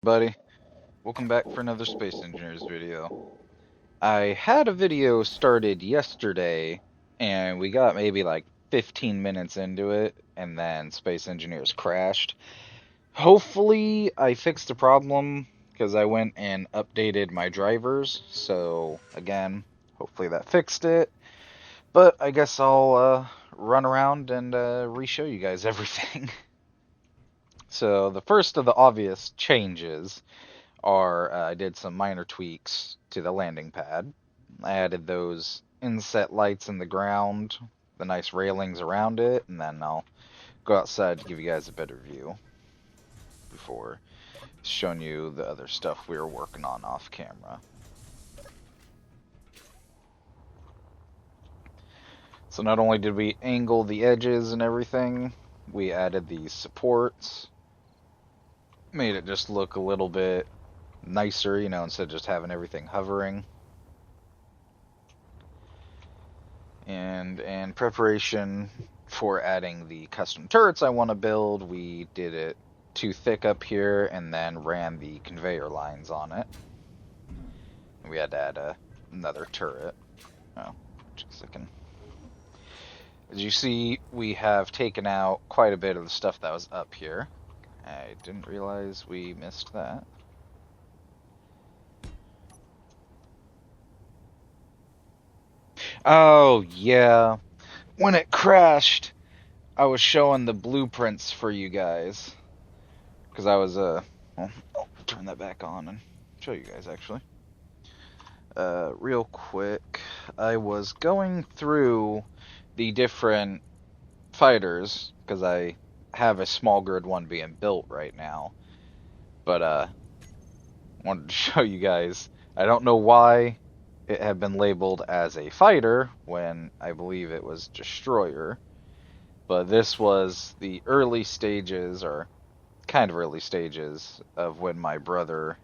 Buddy, welcome back for another Space Engineers video. I had a video started yesterday, and we got maybe like 15 minutes into it, and then Space Engineers crashed. Hopefully, I fixed the problem, because I went and updated my drivers, so again, hopefully that fixed it. But I guess I'll run around and re-show you guys everything. So the first of the obvious changes are I did some minor tweaks to the landing pad. I added those inset lights in the ground, the nice railings around it, and then I'll go outside to give you guys a better view before showing you the other stuff we were working on off camera. So not only did we angle the edges and everything, we added these supports, made it just look a little bit nicer, instead of just having everything hovering. And in preparation for adding the custom turrets I want to build, we did it too thick up here and then ran the conveyor lines on it. We had to add another turret. Oh, just a second. As you see, we have taken out quite a bit of the stuff that was up here. I didn't realize we missed that. Oh, yeah. When it crashed, I was showing the blueprints for you guys. Because I was, well, I'll turn that back on and show you guys, actually. Real quick, I was going through the different fighters, because I have a small grid one being built right now. But, wanted to show you guys. I don't know why it had been labeled as a fighter when I believe it was destroyer. But this was the early stages, or kind of early stages, of when my brother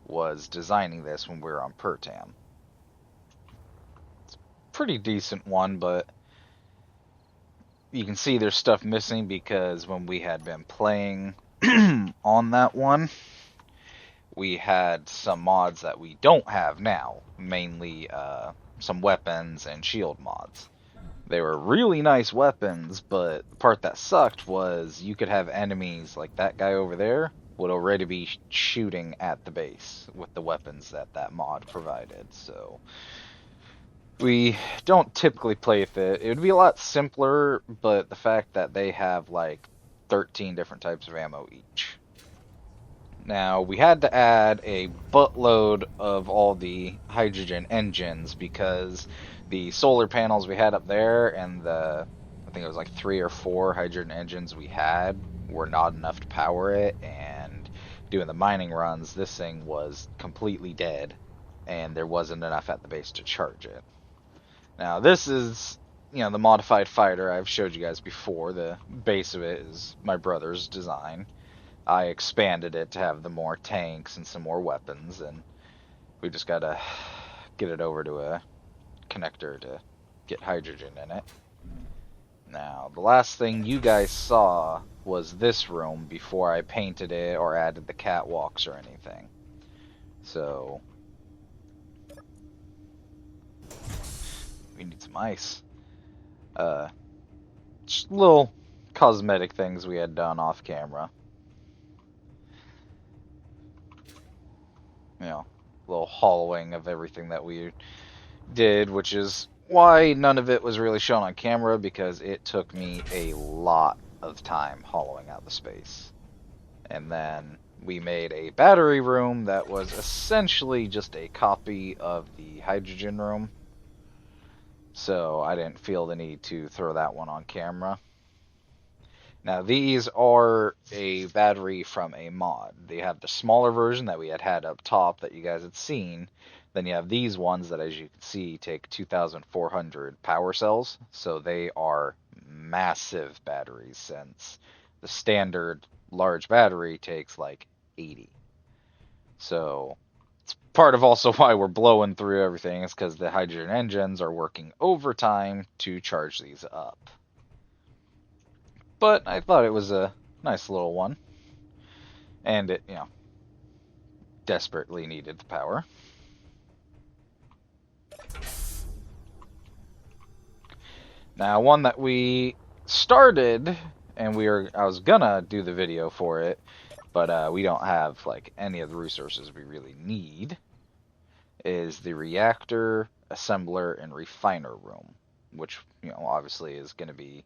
was designing this when we were on Pertam. It's a pretty decent one, but you can see there's stuff missing because when we had been playing on that one, we had some mods that we don't have now, mainly some weapons and shield mods. They were really nice weapons, but the part that sucked was you could have enemies like that guy over there would already be shooting at the base with the weapons that that mod provided. So we don't typically play with it. It would be a lot simpler, but the fact that they have like 13 different types of ammo each. Now, we had to add a buttload of all the hydrogen engines because the solar panels we had up there and I think it was like 3 or 4 hydrogen engines we had were not enough to power it, and doing the mining runs, this thing was completely dead, and there wasn't enough at the base to charge it. Now, this is, the modified fighter I've showed you guys before. The base of it is my brother's design. I expanded it to have the more tanks and some more weapons, and we just gotta get it over to a connector to get hydrogen in it. Now, the last thing you guys saw was this room before I painted it or added the catwalks or anything. So, we need some ice. Just little cosmetic things we had done off camera. Little hollowing of everything that we did, which is why none of it was really shown on camera, because it took me a lot of time hollowing out the space. And then we made a battery room that was essentially just a copy of the hydrogen room. So I didn't feel the need to throw that one on camera. Now, these are a battery from a mod. They have the smaller version that we had up top that you guys had seen. Then you have these ones that, as you can see, take 2,400 power cells. So they are massive batteries, since the standard large battery takes like 80. So it's part of also why we're blowing through everything, is because the hydrogen engines are working overtime to charge these up. But I thought it was a nice little one. And it, desperately needed the power. Now, one that we started, and I was gonna do the video for it, but we don't have like any of the resources we really need, is the reactor, assembler, and refiner room, which, you know, obviously is going to be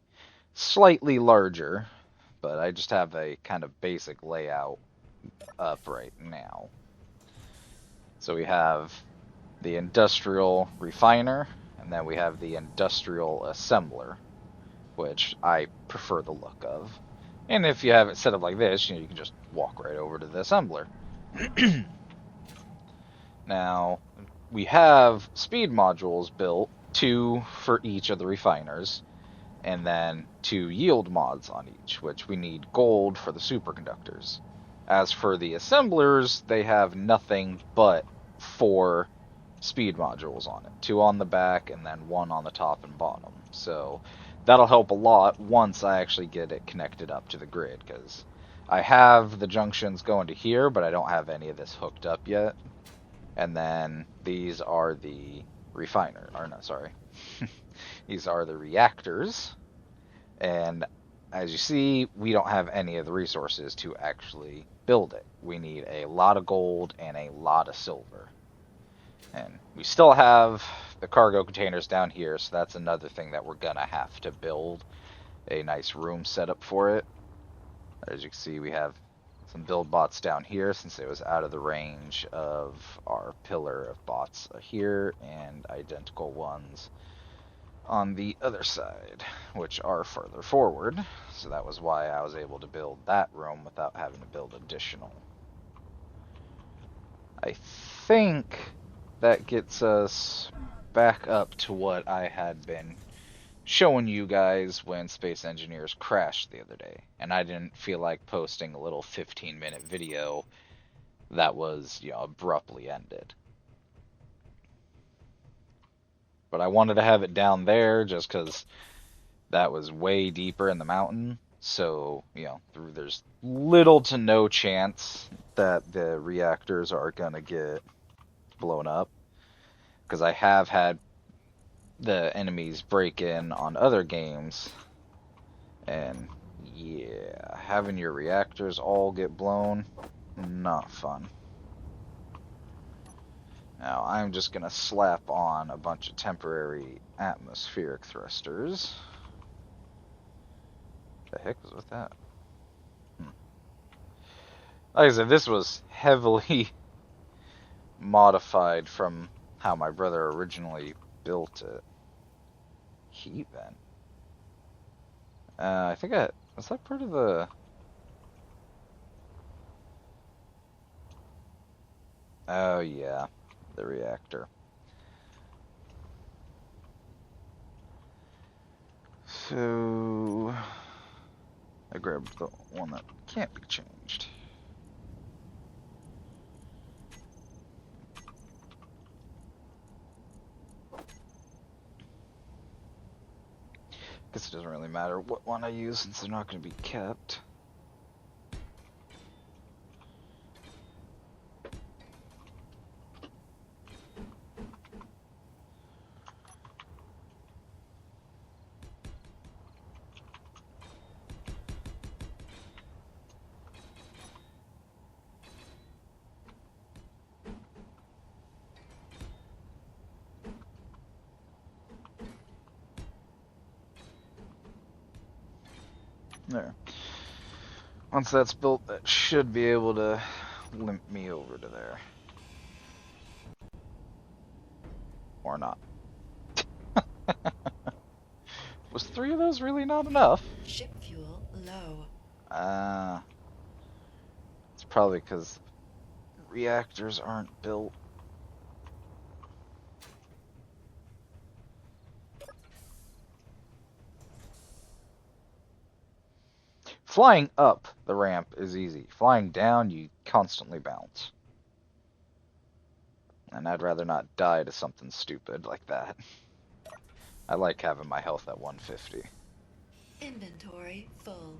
slightly larger, but I just have a kind of basic layout up right now. So we have the industrial refiner, and then we have the industrial assembler, which I prefer the look of. And if you have it set up like this, you know, you can just walk right over to the assembler. Now, we have speed modules built, 2 for each of the refiners, and then 2 yield mods on each, which we need gold for the superconductors. As for the assemblers, they have nothing but 4 speed modules on it, 2 on the back and then 1 on the top and bottom. So that'll help a lot once I actually get it connected up to the grid, because I have the junctions going to here, but I don't have any of this hooked up yet. And then these are the these are the reactors. And as you see, we don't have any of the resources to actually build it. We need a lot of gold and a lot of silver. And we still have the cargo containers down here, so that's another thing that we're gonna have to build a nice room setup for it. As you can see, we have some build bots down here, since it was out of the range of our pillar of bots here, and identical ones on the other side, which are further forward. So that was why I was able to build that room without having to build additional. I think that gets us back up to what I had been showing you guys when Space Engineers crashed the other day, and I didn't feel like posting a little 15-minute video that was, you know, abruptly ended. But I wanted to have it down there just because that was way deeper in the mountain, so, you know, there's little to no chance that the reactors are gonna get blown up, because I have had the enemies break in on other games, and yeah, having your reactors all get blown, not fun. Now I'm just gonna slap on a bunch of temporary atmospheric thrusters. The heck was with that? Like I said, this was heavily modified from how my brother originally built it. Heat vent. I think was that part of the... Oh yeah, the reactor. So I grabbed the one that can't be changed. Guess it doesn't really matter what one I use, since they're not going to be kept. There. Once that's built, that should be able to limp me over to there. Or not. Was 3 of those really not enough? Ship fuel low. It's probably because reactors aren't built. Flying up the ramp is easy. Flying down, you constantly bounce. And I'd rather not die to something stupid like that. I like having my health at 150. Inventory full.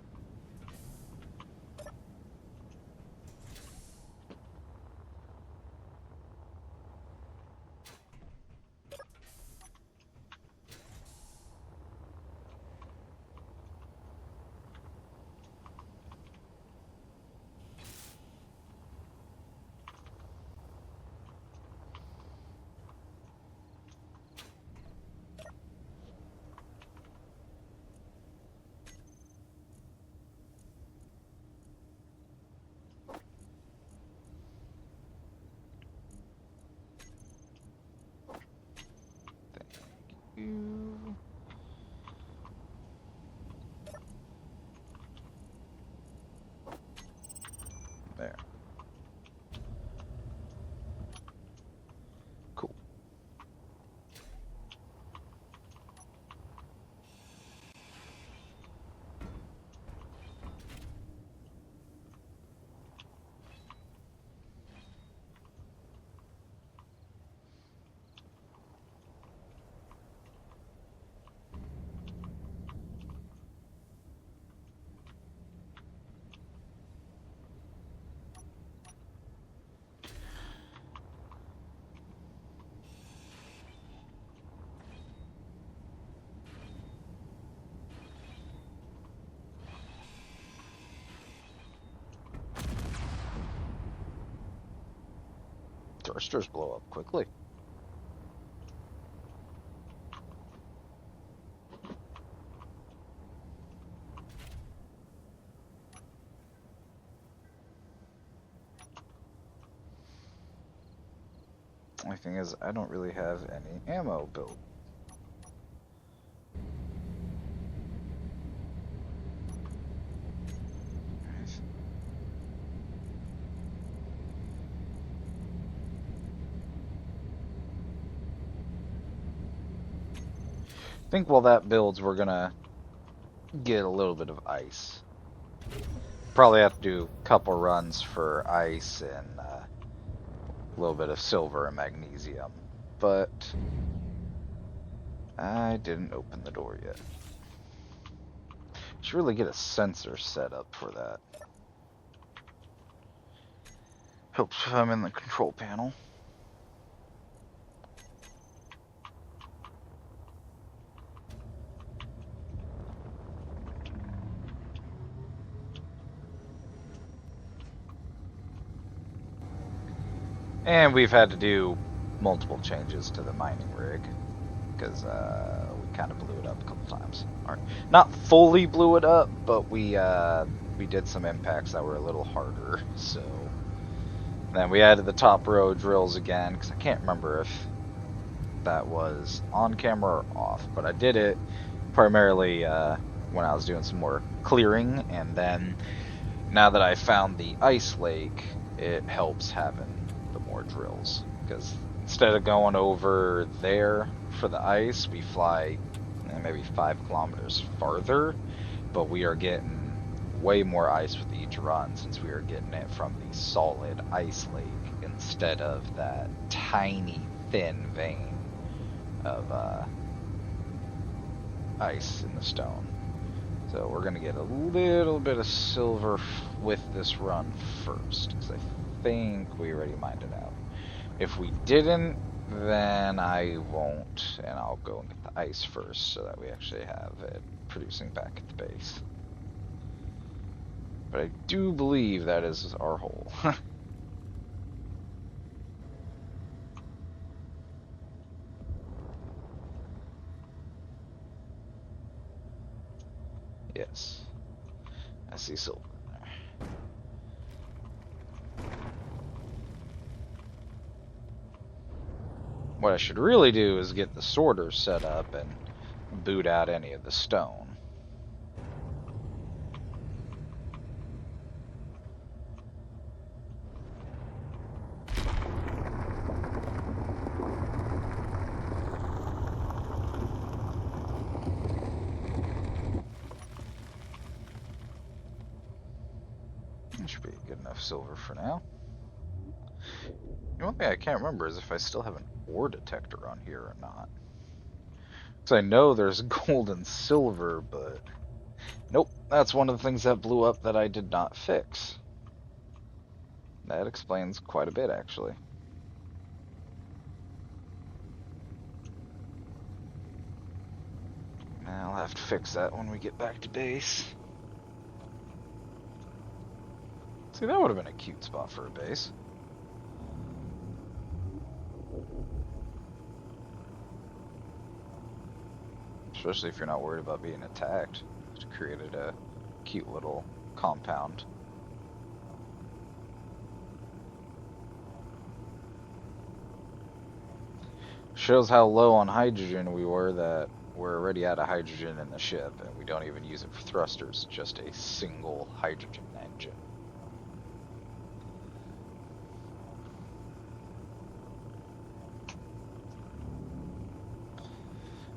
thrusters blow up quickly. Only thing is, I don't really have any ammo built. I think while that builds, we're gonna get a little bit of ice. Probably have to do a couple runs for ice and a little bit of silver and magnesium. But I didn't open the door yet. Should really get a sensor set up for that. Helps if I'm in the control panel. And we've had to do multiple changes to the mining rig because we kind of blew it up a couple times. Or, not fully blew it up, but we did some impacts that were a little harder. So then we added the top row drills again because I can't remember if that was on camera or off, but I did it primarily when I was doing some more clearing, and then now that I found the ice lake, it helps having the more drills, because instead of going over there for the ice, we fly maybe 5 kilometers farther, but we are getting way more ice with each run since we are getting it from the solid ice lake instead of that tiny thin vein of ice in the stone. So we're going to get a little bit of silver with this run first, because I think we already mined it out. If we didn't, then I won't, and I'll go and get the ice first so that we actually have it producing back at the base. But I do believe that is our hole. Yes. I see silver in there. What I should really do is get the sorter set up and boot out any of the stone. That should be good enough silver for now. The one thing I can't remember is if I still have an ore detector on here or not. Because I know there's gold and silver, but nope, that's one of the things that blew up that I did not fix. That explains quite a bit, actually. I'll have to fix that when we get back to base. See, that would have been a cute spot for a base. Especially if you're not worried about being attacked. Just created a cute little compound. Shows how low on hydrogen we were, that we're already out of hydrogen in the ship, and we don't even use it for thrusters, just a single hydrogen engine.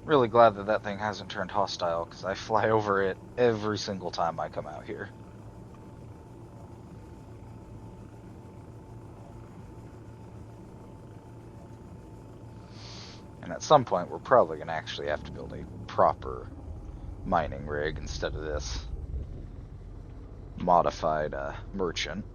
Really glad that that thing hasn't turned hostile, because I fly over it every single time I come out here. And at some point, we're probably going to actually have to build a proper mining rig instead of this modified merchant.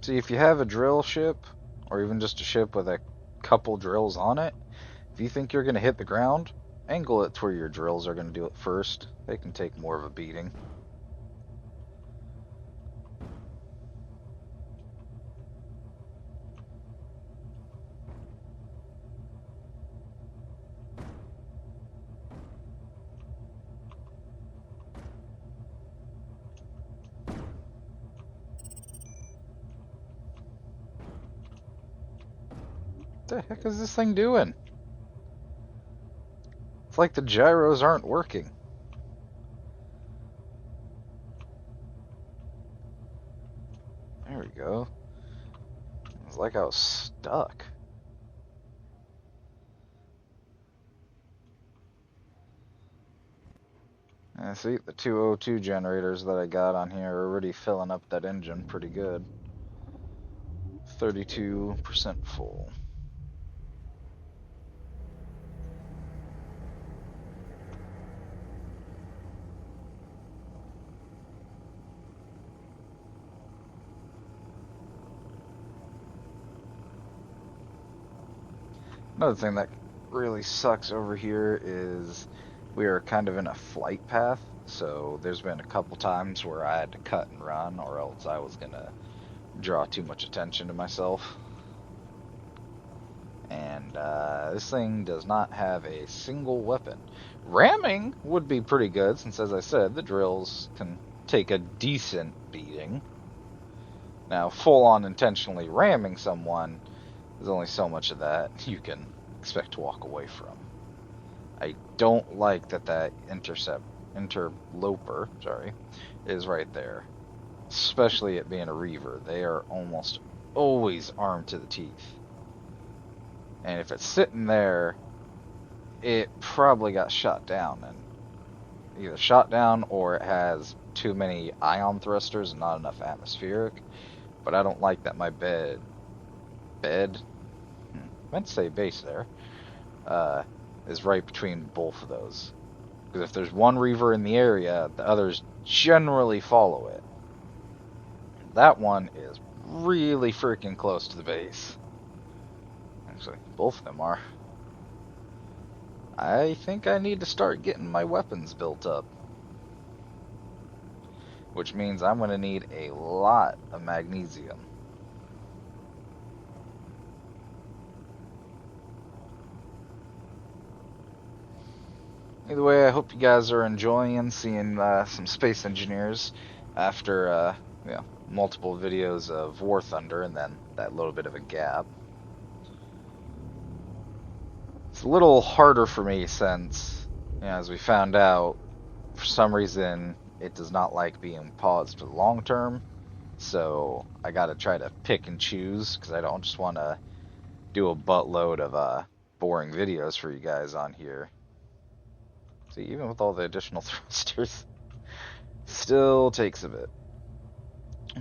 See, if you have a drill ship, or even just a ship with a couple drills on it, if you think you're going to hit the ground, angle it to where your drills are going to do it first. They can take more of a beating. What the heck is this thing doing? It's like the gyros aren't working. There we go. It's like I was stuck. See, the 202 generators that I got on here are already filling up that engine pretty good. 32% full. Another thing that really sucks over here is we are kind of in a flight path, so there's been a couple times where I had to cut and run, or else I was gonna draw too much attention to myself. And this thing does not have a single weapon. Ramming would be pretty good, since as I said, the drills can take a decent beating. Now, full-on intentionally ramming someone, there's only so much of that you can expect to walk away from. I don't like that interloper, is right there. Especially it being a Reaver. They are almost always armed to the teeth. And if it's sitting there, it probably got shot down. And either shot down or it has too many ion thrusters and not enough atmospheric. But I don't like that my bed, meant to say base there, is right between both of those. Because if there's one Reaver in the area, the others generally follow it. That one is really freaking close to the base. Actually, both of them are. I think I need to start getting my weapons built up. Which means I'm going to need a lot of magnesium. Either way, I hope you guys are enjoying seeing some space engineers after multiple videos of War Thunder and then that little bit of a gap. It's a little harder for me since, as we found out, for some reason it does not like being paused for the long term. So I gotta try to pick and choose because I don't just want to do a buttload of boring videos for you guys on here. See, even with all the additional thrusters, still takes a bit.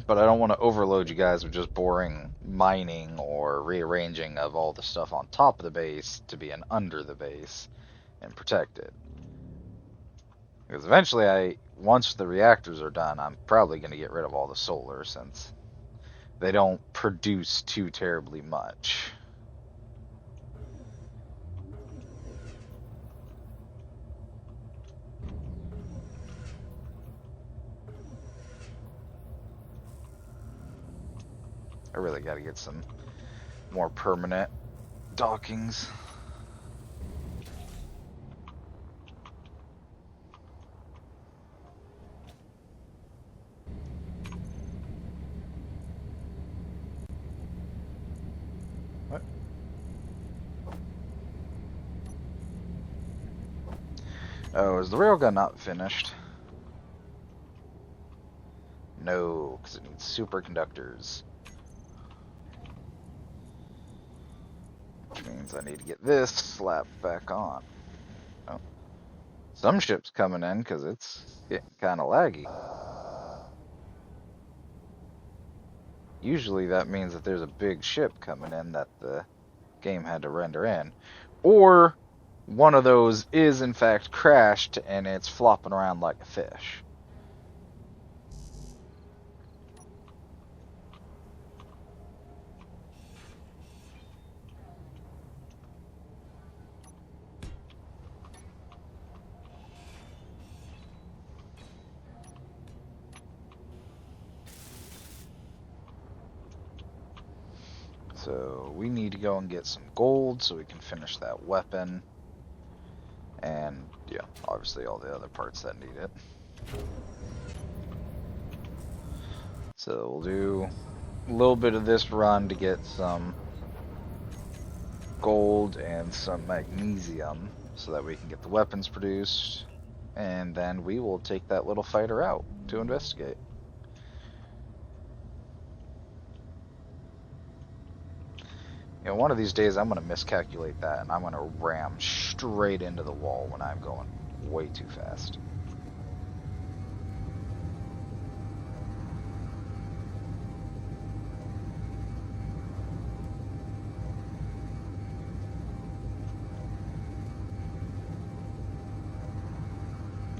But I don't want to overload you guys with just boring mining or rearranging of all the stuff on top of the base to be under the base and protected. Because eventually, once the reactors are done, I'm probably going to get rid of all the solar since they don't produce too terribly much. I really got to get some more permanent dockings. What? Oh, is the railgun not finished? No, because it needs superconductors. Which means I need to get this slapped back on. Oh. Some ships coming in because it's getting kind of laggy. Usually that means that there's a big ship coming in that the game had to render in. Or one of those is in fact crashed and it's flopping around like a fish. So we need to go and get some gold so we can finish that weapon. And yeah, obviously all the other parts that need it. So we'll do a little bit of this run to get some gold and some magnesium so that we can get the weapons produced. And then we will take that little fighter out to investigate. You know, one of these days I'm going to miscalculate that and I'm going to ram straight into the wall when I'm going way too fast.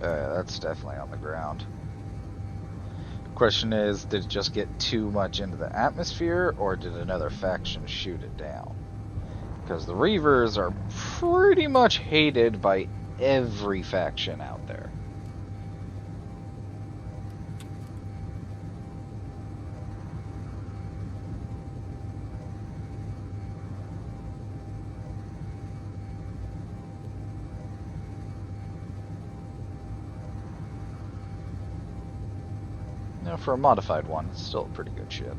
That's definitely on the ground. Question is, did it just get too much into the atmosphere, or did another faction shoot it down? Because the Reavers are pretty much hated by every faction out there. Now, for a modified one, it's still a pretty good ship.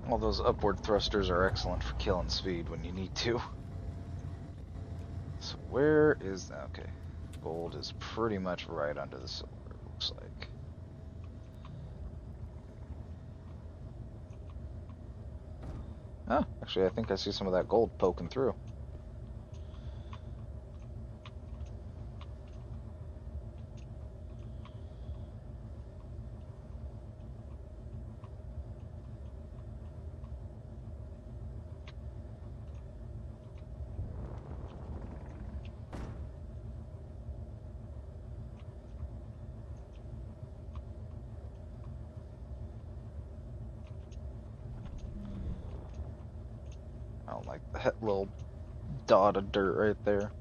All those upward thrusters are excellent for killing speed when you need to. So where is that? Okay. Gold is pretty much right under the silver, it looks like. Oh, actually I think I see some of that gold poking through. I don't like that little dot of dirt right there.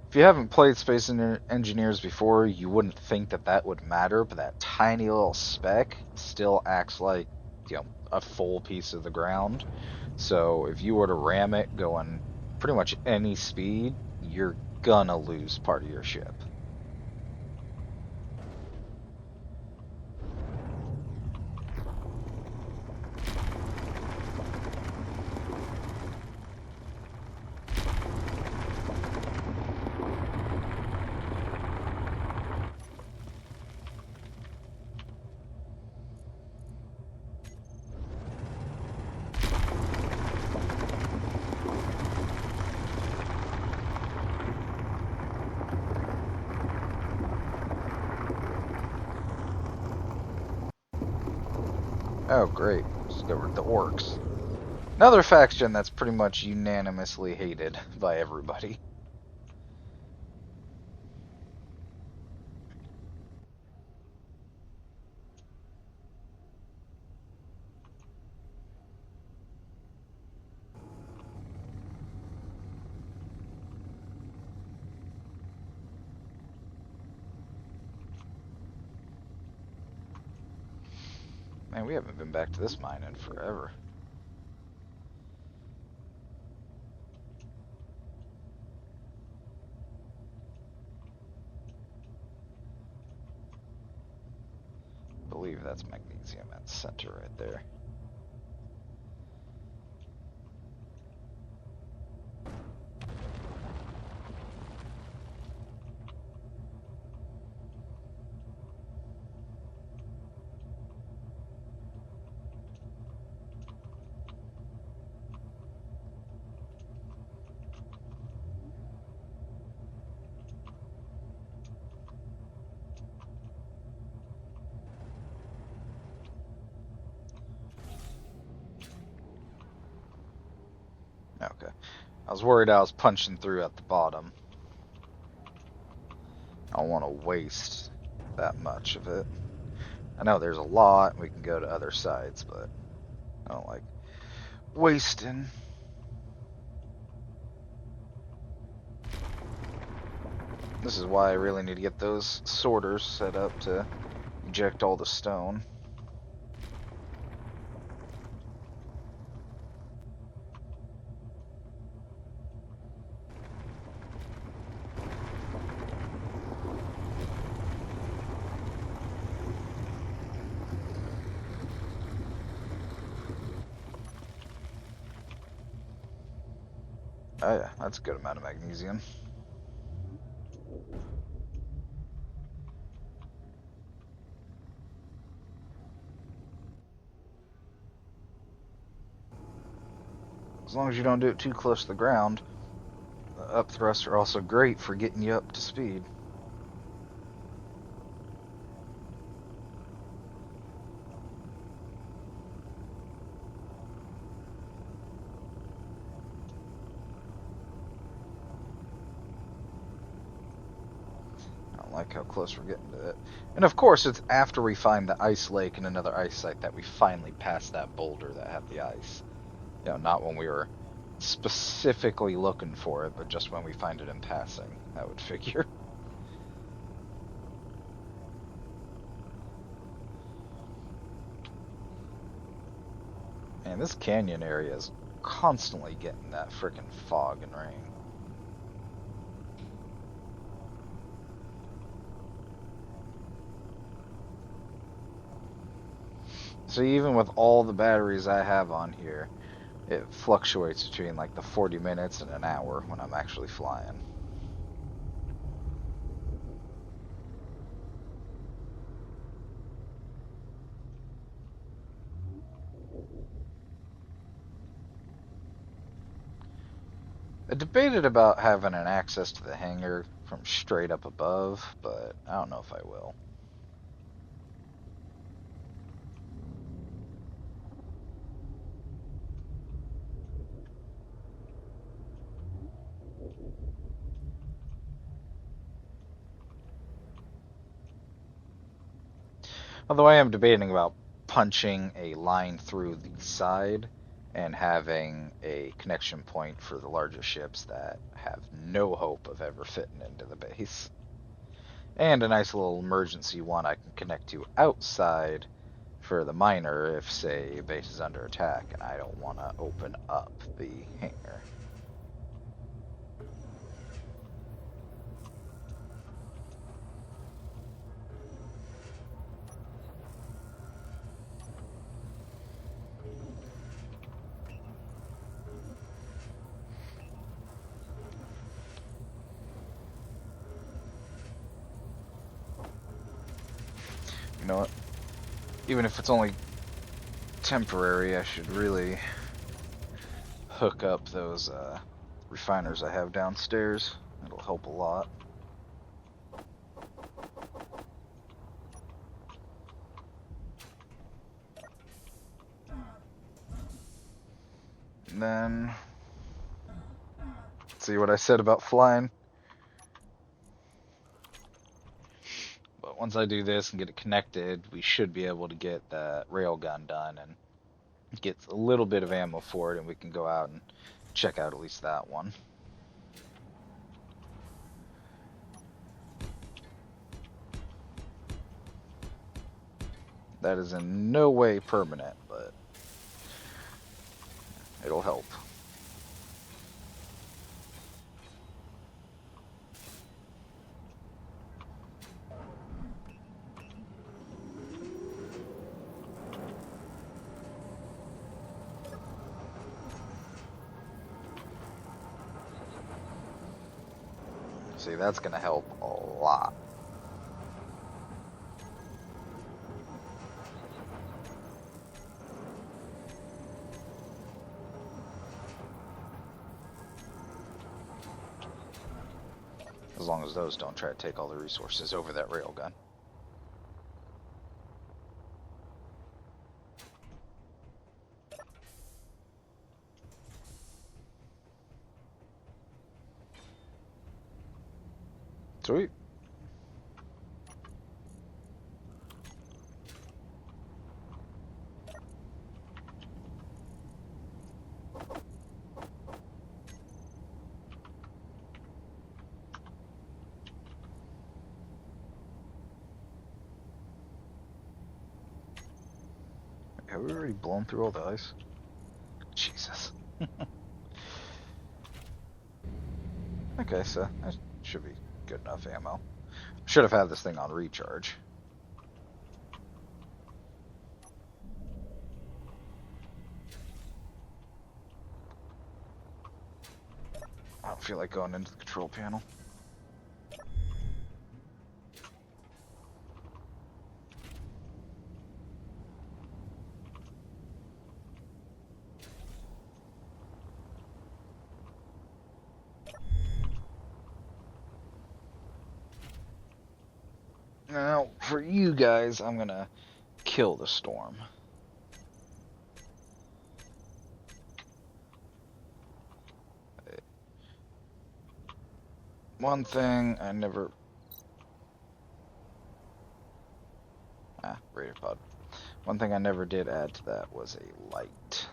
If you haven't played Space Engineers before, you wouldn't think that that would matter, but that tiny little speck still acts like, you know, a full piece of the ground. So if you were to ram it going pretty much any speed, you're gonna lose part of your ship. Oh, great. Discovered the orcs. Another faction that's pretty much unanimously hated by everybody. Man, we haven't been back to this mine in forever. I believe that's magnesium at the center right there. Okay. I was worried I was punching through at the bottom. don't want to waste that much of it. I know there's a lot, and we can go to other sides, but I don't like wasting. This is why I really need to get those sorters set up to eject all the stone. Oh yeah, that's a good amount of magnesium. As long as you don't do it too close to the ground. The up thrusts are also great for getting you up to speed. I don't like how close we're getting to it. And of course, it's after we find the ice lake and another ice site that we finally pass that boulder that had the ice. You know, not when we were specifically looking for it, but just when we find it in passing. That would figure. Man, this canyon area is constantly getting that frickin' fog and rain. So even with all the batteries I have on here, it fluctuates between like the 40 minutes and an hour when I'm actually flying. I debated about having an access to the hangar from straight up above, but I don't know if I will. Although I am debating about punching a line through the side and having a connection point for the larger ships that have no hope of ever fitting into the base. And a nice little emergency one I can connect to outside for the miner if, say, a base is under attack and I don't want to open up the hangar. You know what? Even if it's only temporary, I should really hook up those refiners I have downstairs. It'll help a lot. And then, see what I said about flying? But once I do this and get it connected, we should be able to get that railgun done and get a little bit of ammo for it, and we can go out and check out at least that one. That is in no way permanent, but it'll help. See, that's going to help a lot. As long as those don't try to take all the resources over that railgun. Sweet. have we already blown through all the ice? Jesus. Okay, so that should be good enough ammo. Should have had this thing on recharge. I don't feel like going into the control panel. Now, for you guys, I'm gonna kill the storm. One thing I never... Raider pod. One thing I never did add to that was a light.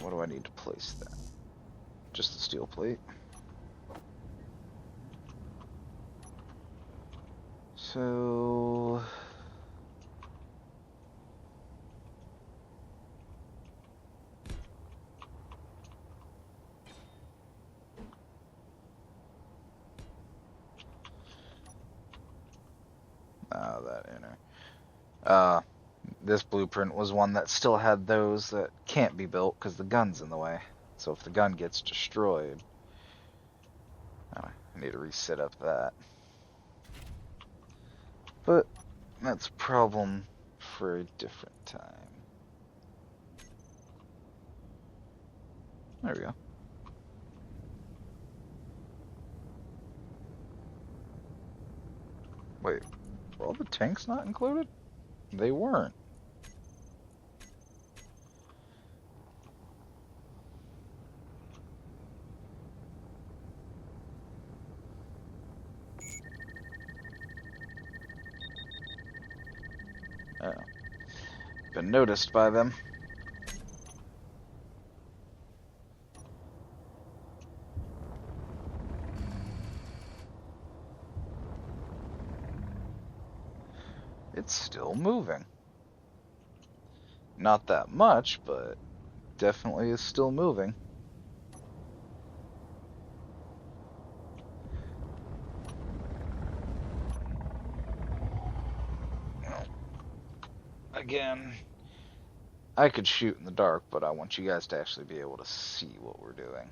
What do I need to place that? Just the steel plate. So... that inner. This blueprint was one that still had those that can't be built because the gun's in the way. So if the gun gets destroyed, I need to reset up that. But that's a problem for a different time. There we go. Wait, were all the tanks not included? They weren't. Oh. Been noticed by them. It's still moving. Not that much, but definitely is still moving. Again, I could shoot in the dark, but I want you guys to actually be able to see what we're doing.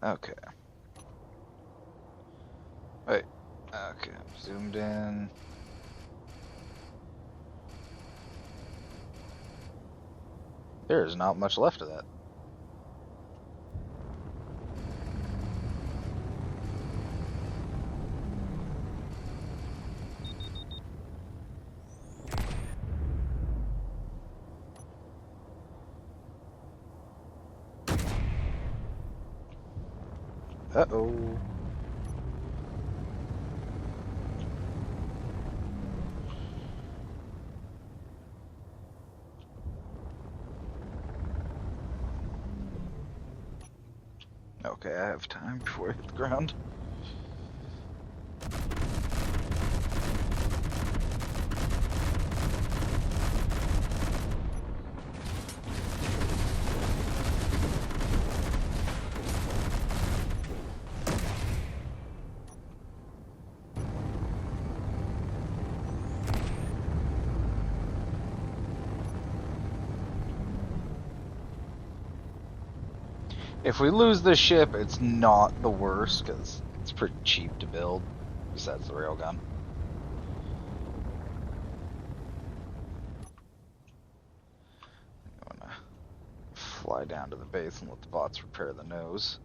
Okay. Wait. Okay, zoomed in. There is not much left of that. Uh-oh. Okay, I have time before I hit the ground. If we lose this ship, it's not the worst, because it's pretty cheap to build, besides the railgun. I'm gonna fly down to the base and let the bots repair the nose.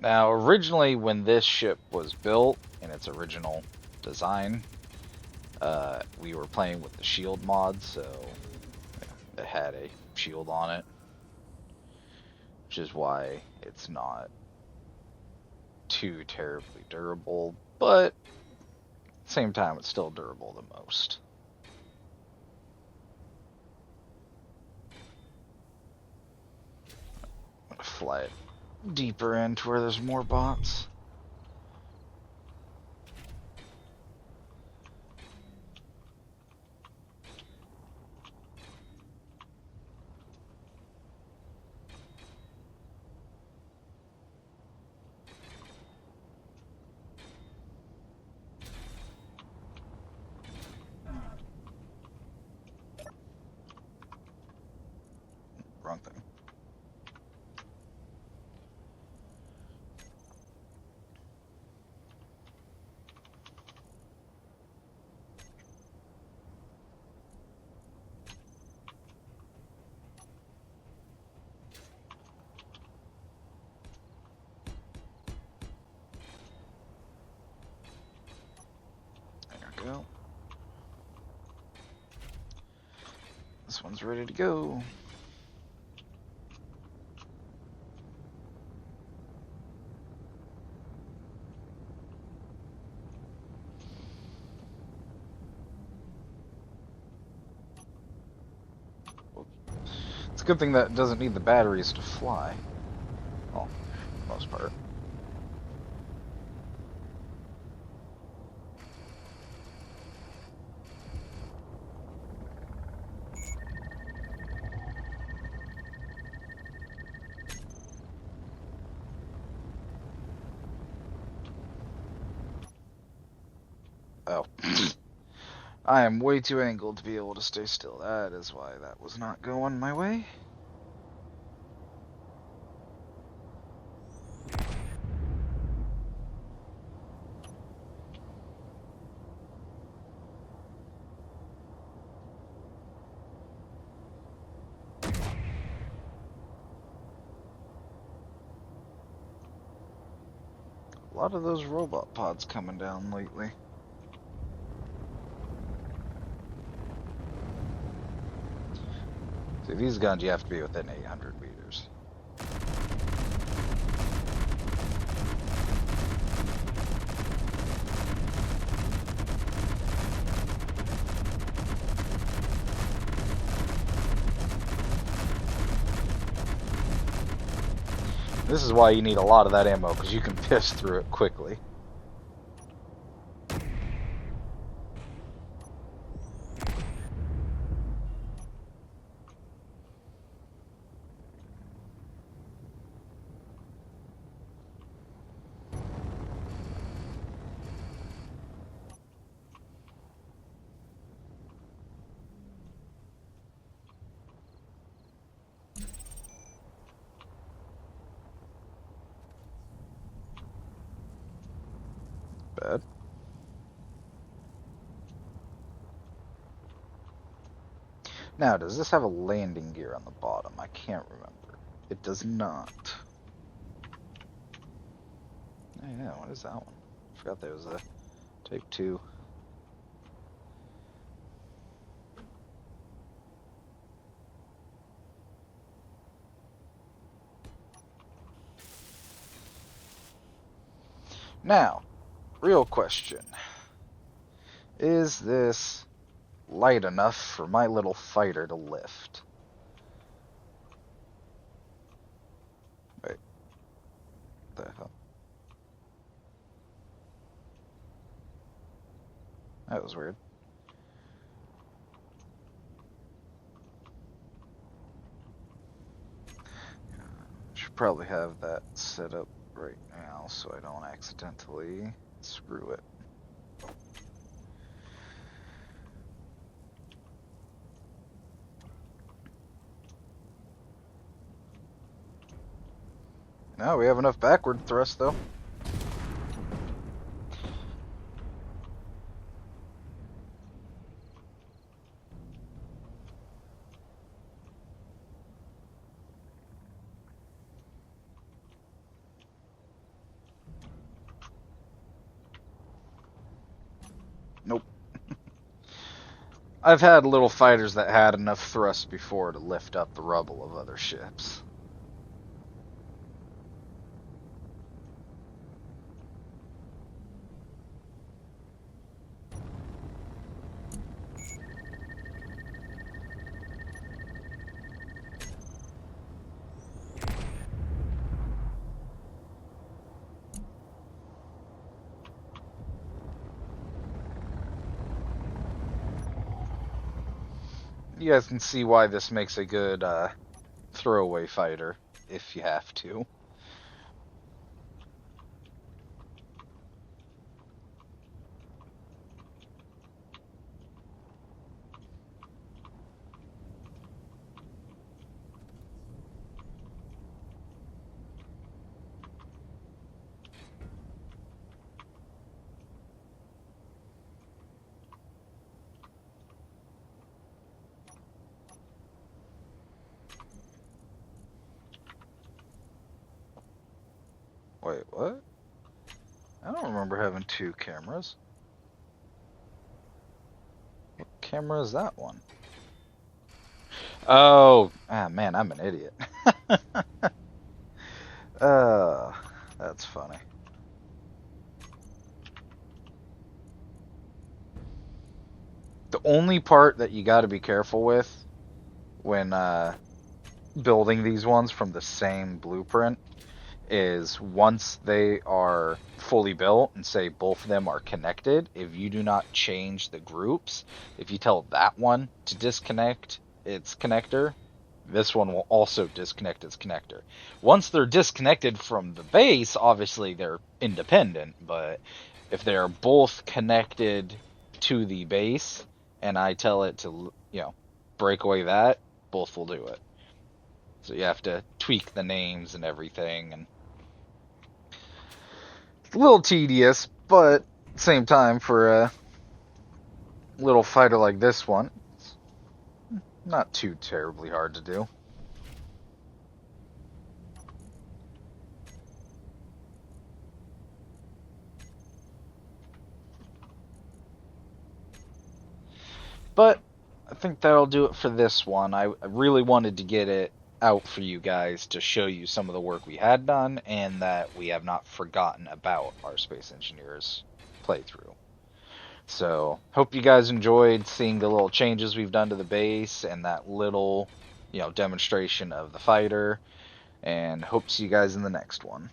Now, originally, when this ship was built in its original design, we were playing with the shield mod, so it had a shield on it, which is why it's not too terribly durable, but at the same time, it's still durable the most. I'm gonna fly it deeper into where there's more bots. Wrong thing. There we go. This one's ready to go. It's a good thing that it doesn't need the batteries to fly. Well, for the most part. Oh. I am way too angled to be able to stay still. That is why that was not going my way. A lot of those robot pods coming down lately. See, these guns you have to be within 800 meters. This is why you need a lot of that ammo, because you can piss through it quickly. Bad. Now, does this have a landing gear on the bottom? I can't remember. It does not. Oh yeah, what is that one? I forgot there was a Type 2. Now, real question. Is this light enough for my little fighter to lift? Wait. What the hell? That was weird. Should probably have that set up right now so I don't accidentally screw it. Now we have enough backward thrust though. Nope. I've had little fighters that had enough thrust before to lift up the rubble of other ships. You guys can see why this makes a good throwaway fighter, if you have to. Wait, what? I don't remember having two cameras. What camera is that one? Oh, man, I'm an idiot. That's funny. The only part that you got to be careful with when building these ones from the same blueprint is once they are fully built and say both of them are connected, if you do not change the groups, if you tell that one to disconnect its connector, this one will also disconnect its connector. Once they're disconnected from the base, obviously they're independent, but if they're both connected to the base and I tell it to, break away that, both will do it. So you have to tweak the names and everything, and it's a little tedious, but at the same time, for a little fighter like this one, it's not too terribly hard to do. But I think that'll do it for this one. I really wanted to get it out for you guys to show you some of the work we had done and that we have not forgotten about our Space Engineers playthrough. So, hope you guys enjoyed seeing the little changes we've done to the base and that little, demonstration of the fighter, and hope to see you guys in the next one.